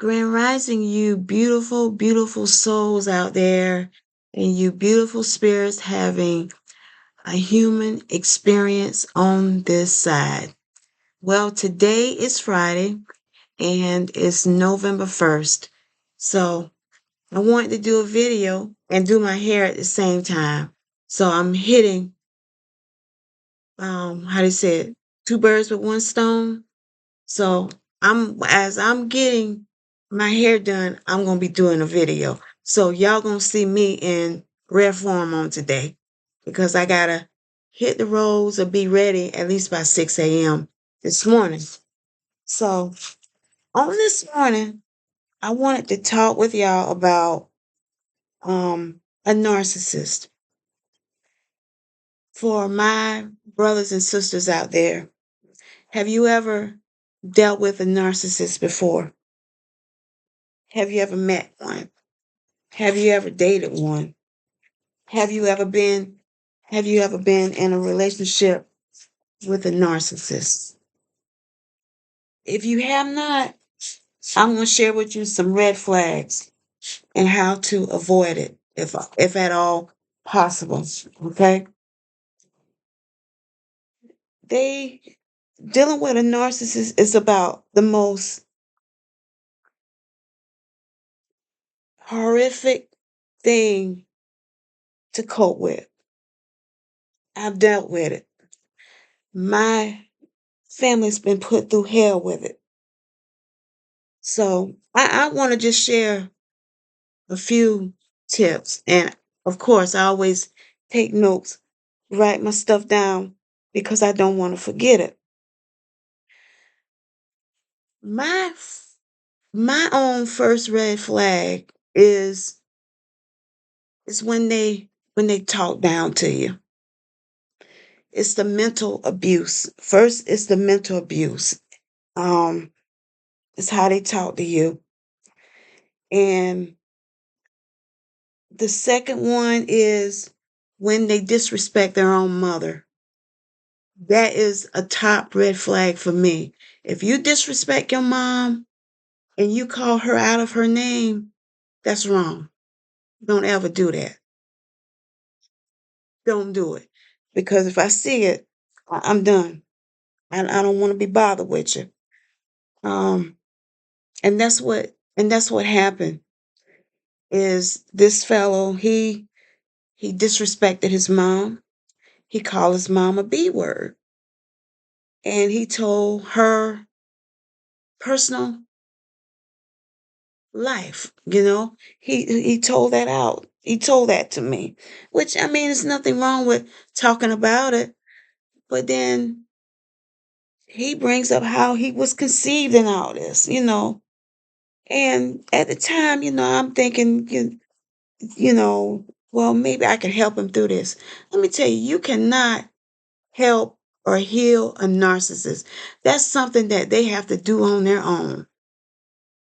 Grand Rising, you beautiful, beautiful souls out there, and you beautiful spirits having a human experience on this side. Well, today is Friday and it's November 1st. So I wanted to do a video and do my hair at the same time. So I'm hitting, how do you say it? Two birds with one stone. So as I'm getting my hair done, I'm gonna be doing a video. So y'all gonna see me in rare form on today because I gotta hit the roads or be ready at least by 6 a.m. this morning. So on this morning, I wanted to talk with y'all about a narcissist. For my brothers and sisters out there, have you ever dealt with a narcissist before? Have you ever met one? Have you ever dated one? Have you ever been have you ever been in a relationship with a narcissist? If you have not, I'm going to share with you some red flags and how to avoid it if at all possible, okay? They Dealing with a narcissist is about the most horrific thing to cope with. I've dealt with it. My family's been put through hell with it. So I want to just share a few tips. And of course, I always take notes, write my stuff down because I don't want to forget it. My my own first red flag is when they talk down to you. It's the mental abuse. First, it's the mental abuse. Um, it's how they talk to you. And the second one is when they disrespect their own mother. That is a top red flag for me. If you disrespect your mom and you call her out of her name, that's wrong. Don't ever do that. Don't do it. Because if I see it, I'm done. I don't want to be bothered with you. Um, and that's what happened is this fellow, he disrespected his mom. He called his mom a B word. And he told her personal life, he told that out. He told that to me, which I mean, there's nothing wrong with talking about it, but then he brings up how he was conceived in all this. And at the time, I'm thinking, you know, well, maybe I can help him through this. Let me tell you, you cannot help or heal a narcissist. That's something that they have to do on their own.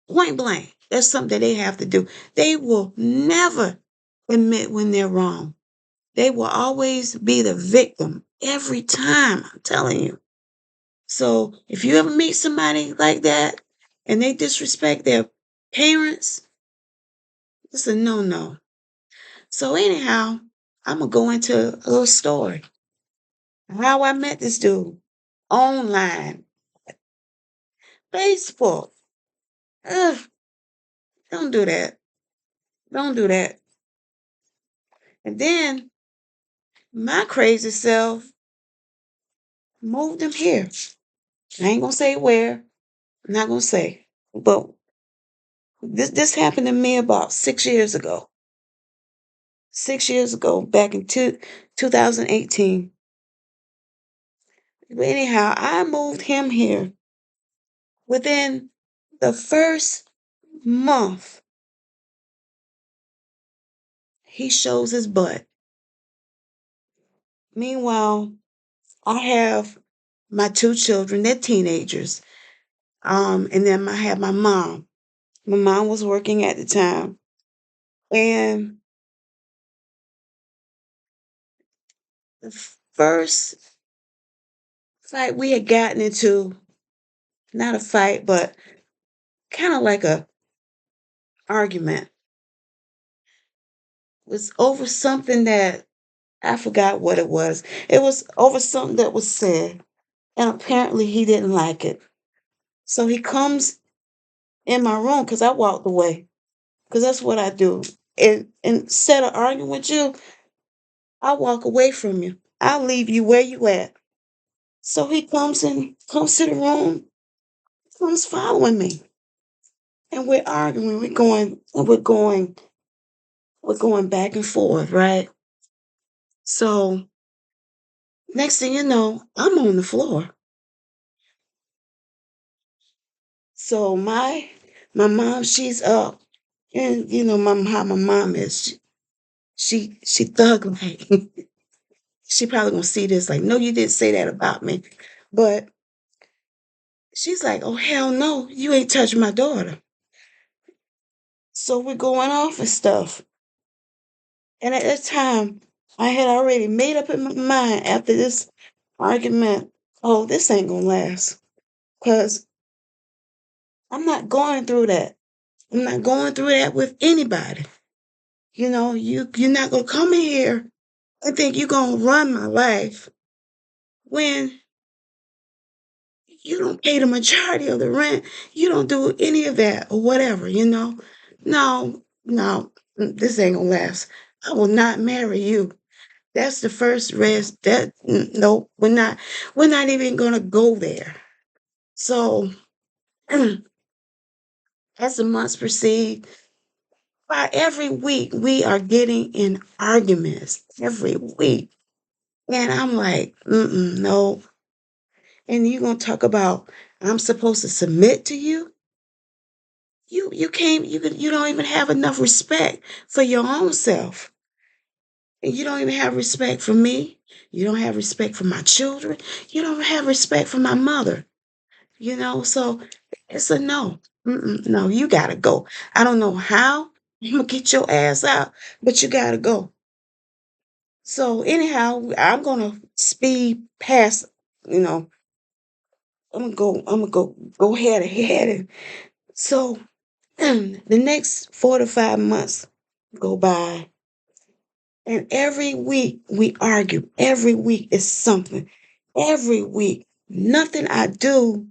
Point blank. That's something that they have to do. They will never admit when they're wrong. They will always be the victim every time. I'm telling you. So if you ever meet somebody like that and they disrespect their parents, it's a no-no. So anyhow, I'm gonna go into a little story. How I met this dude online, Facebook. Ugh, don't do that. Don't do that. And then my crazy self moved him here. I ain't gonna say where. I'm not gonna say. But this happened to me about 6 years ago. 6 years ago, back in 2018. But anyhow, I moved him here. Within the first month, he shows his butt. Meanwhile, I have my two children, they're teenagers. And then I have my mom. My mom was working at the time. And the first fight we had gotten into, not a fight, but kind of like argument. It was over something that I forgot what it was. It was over something that was said, and apparently he didn't like it. So he comes in my room because I walked away, because that's what I do. And instead of arguing with you, I walk away from you. I'll leave you where you at. So he comes to the room, comes following me, and we're arguing. We're going back and forth, right? So next thing you know, I'm on the floor. So my mom, she's up, and you know how my mom is. She thug like. She probably gonna see this like, no, you didn't say that about me, but she's like, oh hell no, you ain't touching my daughter. So we're going off and stuff. And at that time, I had already made up in my mind after this argument, oh, this ain't gonna last. Cause I'm not going through that. I'm not going through that with anybody. You know, you're not gonna come in here and think you're gonna run my life when you don't pay the majority of the rent. You don't do any of that or whatever, you know. No, no, this ain't gonna last. I will not marry you. That's the first rest. No, we're not even gonna go there. So as the months proceed, by every week we are getting in arguments every week. And I'm like, no. And you're gonna talk about I'm supposed to submit to you? You can't you don't even have enough respect for your own self. And you don't even have respect for me. You don't have respect for my children. You don't have respect for my mother. You know, so it's a no. No, you gotta go. I don't know how I'm gonna get your ass out, but you gotta go. So anyhow, I'm gonna speed past. You know, I'm gonna go ahead and so the next 4 to 5 months go by, and every week we argue. Every week is something. Every week, nothing I do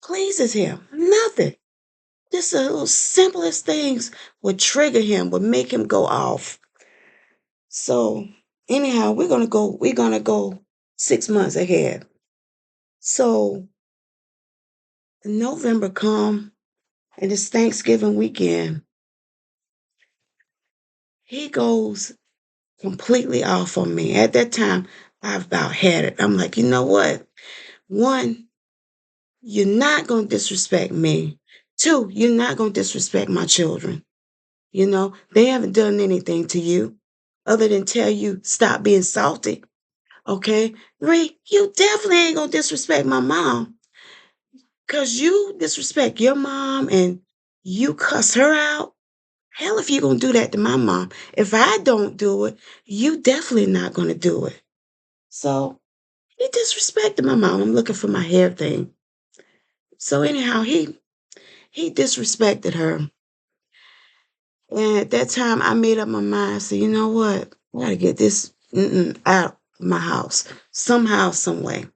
pleases him. Nothing. Just the little simplest things would trigger him, would make him go off. So anyhow, we're gonna go 6 months ahead. So November come and it's Thanksgiving weekend. He goes completely off on me. At that time, I've about had it. I'm like, you know what? One, you're not gonna disrespect me. Two, you're not gonna disrespect my children. You know, they haven't done anything to you other than tell you stop being salty. Okay. Three, you definitely ain't gonna disrespect my mom. Cause you disrespect your mom and you cuss her out. Hell, if you're gonna do that to my mom. If I don't do it, you definitely not gonna do it. So he disrespected my mom. I'm looking for my hair thing. So anyhow, he disrespected her. And at that time, I made up my mind. I said, you know what? I gotta get this out of my house somehow, some way.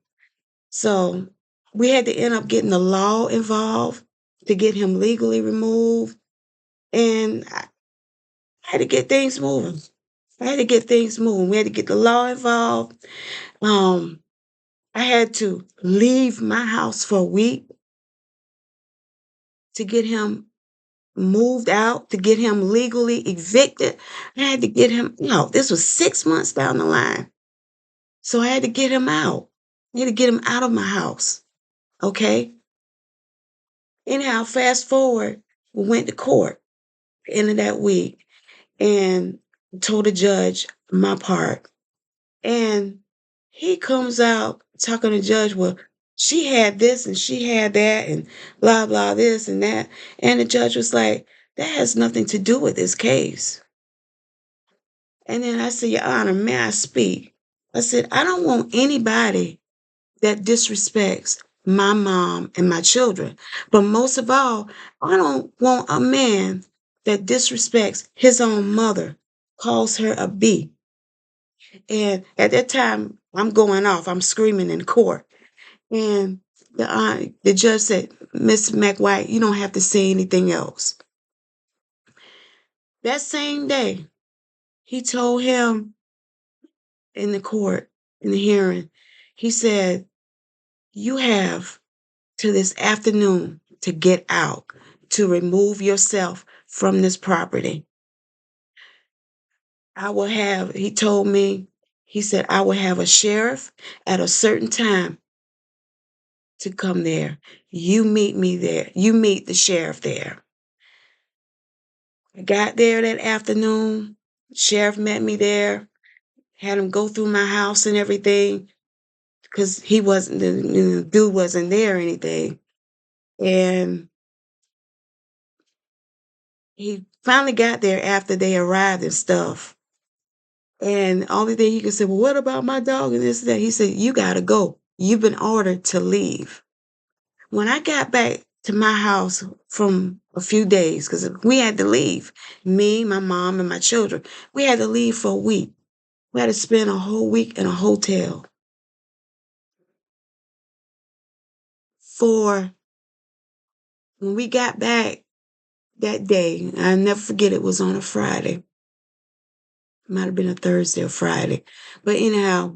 So we had to end up getting the law involved to get him legally removed. And I had to get things moving. I had to get things moving. We had to get the law involved. Um, I had to leave my house for a week to get him moved out, to get him legally evicted. I had to get him, this was 6 months down the line. So I had to get him out. I had to get him out of my house. Okay. Anyhow, fast forward, we went to court the end of that week and told the judge my part. And he comes out talking to the judge, well, she had this and she had that and blah, blah, this and that. And the judge was like, that has nothing to do with this case. And then I said, Your Honor, may I speak? I said, I don't want anybody that disrespects my mom and my children. But most of all, I don't want a man that disrespects his own mother, calls her a B. And at that time, I'm going off. I'm screaming in court. And the judge said, Miss McWhite, you don't have to say anything else. That same day, he told him in the court, in the hearing, he said, you have to this afternoon to get out, to remove yourself from this property. He told me, he said, I will have a sheriff at a certain time to come there. You meet me there. You meet the sheriff there. I got there that afternoon. Sheriff met me there, had him go through my house and everything because the dude wasn't there or anything. And he finally got there after they arrived and stuff. And the only thing he could say, well, what about my dog and this and that? He said, you got to go. You've been ordered to leave. When I got back to my house from a few days, because we had to leave, me, my mom, and my children, we had to leave for a week. We had to spend a whole week in a hotel. For when we got back that day, I'll never forget it was on a Friday. It might have been a Thursday or Friday. But anyhow,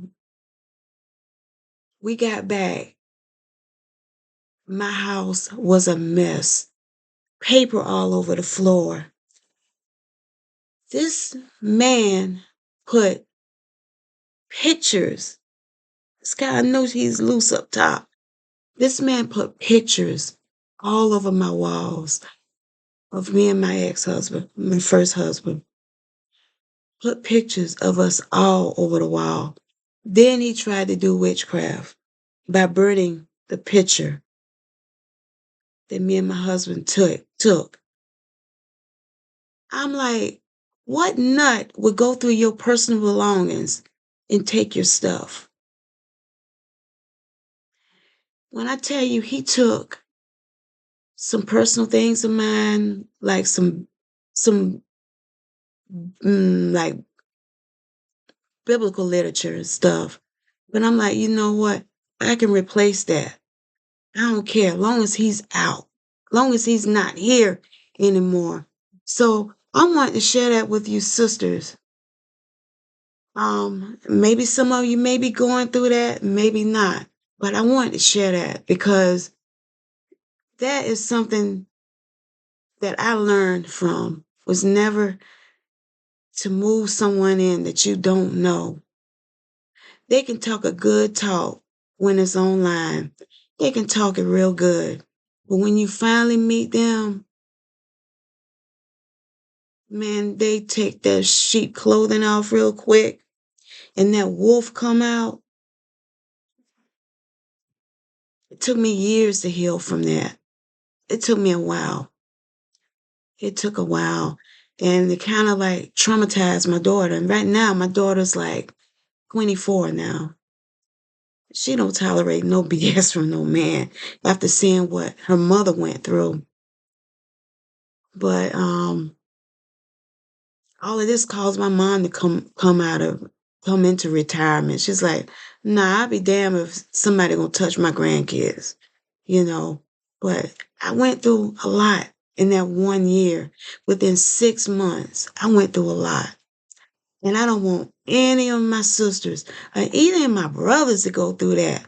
we got back. My house was a mess. Paper all over the floor. This man put pictures. This guy, I know he's loose up top. This man put pictures all over my walls of me and my ex-husband, my first husband. Put pictures of us all over the wall. Then he tried to do witchcraft by burning the picture that me and my husband took. I'm like, what nut would go through your personal belongings and take your stuff? When I tell you he took some personal things of mine, like some like biblical literature and stuff. But I'm like, you know what? I can replace that. I don't care, long as he's out, long as he's not here anymore. So I want to share that with you sisters. Maybe some of you may be going through that, maybe not. But I wanted to share that because that is something that I learned from was never to move someone in that you don't know. They can talk a good talk when it's online. They can talk it real good. But when you finally meet them, man, they take their sheep clothing off real quick and that wolf come out. It took me years to heal from that. It took me a while. It took a while. And it kind of like traumatized my daughter. And right now, my daughter's like 24 now. She don't tolerate no BS from no man after seeing what her mother went through. But all of this caused my mom to come into retirement. She's like, nah, I'd be damned if somebody gonna touch my grandkids, you know. But I went through a lot in that 1 year. Within 6 months, I went through a lot. And I don't want any of my sisters or even my brothers to go through that.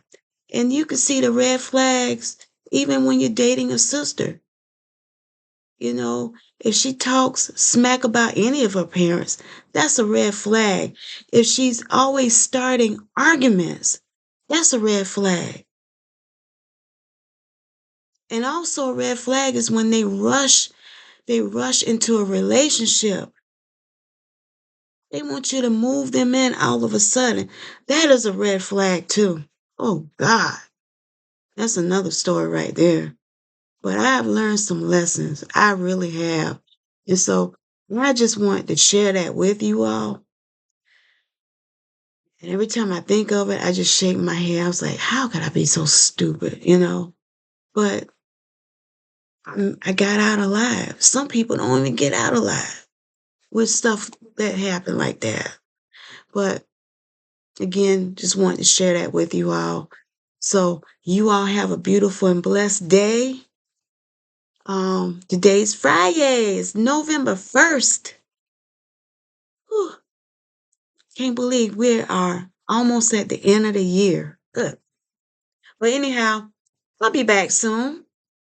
And you can see the red flags even when you're dating a sister. You know, if she talks smack about any of her parents, that's a red flag. If she's always starting arguments, that's a red flag. And also a red flag is when they rush into a relationship. They want you to move them in all of a sudden. That is a red flag too. Oh God. That's another story right there. But I've learned some lessons. I really have. And so I just want to share that with you all. And every time I think of it, I just shake my head. I was like, how could I be so stupid, you know? But I got out alive. Some people don't even get out alive with stuff that happened like that. But again, just wanted to share that with you all. So you all have a beautiful and blessed day. Today's Friday. It's November 1st. Whew, can't believe we are almost at the end of the year. Good. But anyhow, I'll be back soon.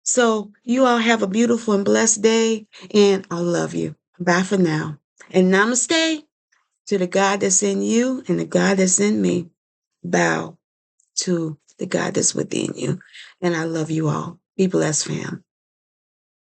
So you all have a beautiful and blessed day, and I love you. Bye for now. And namaste to the God that's in you and the God that's in me. Bow to the God that's within you. And I love you all. Be blessed, fam.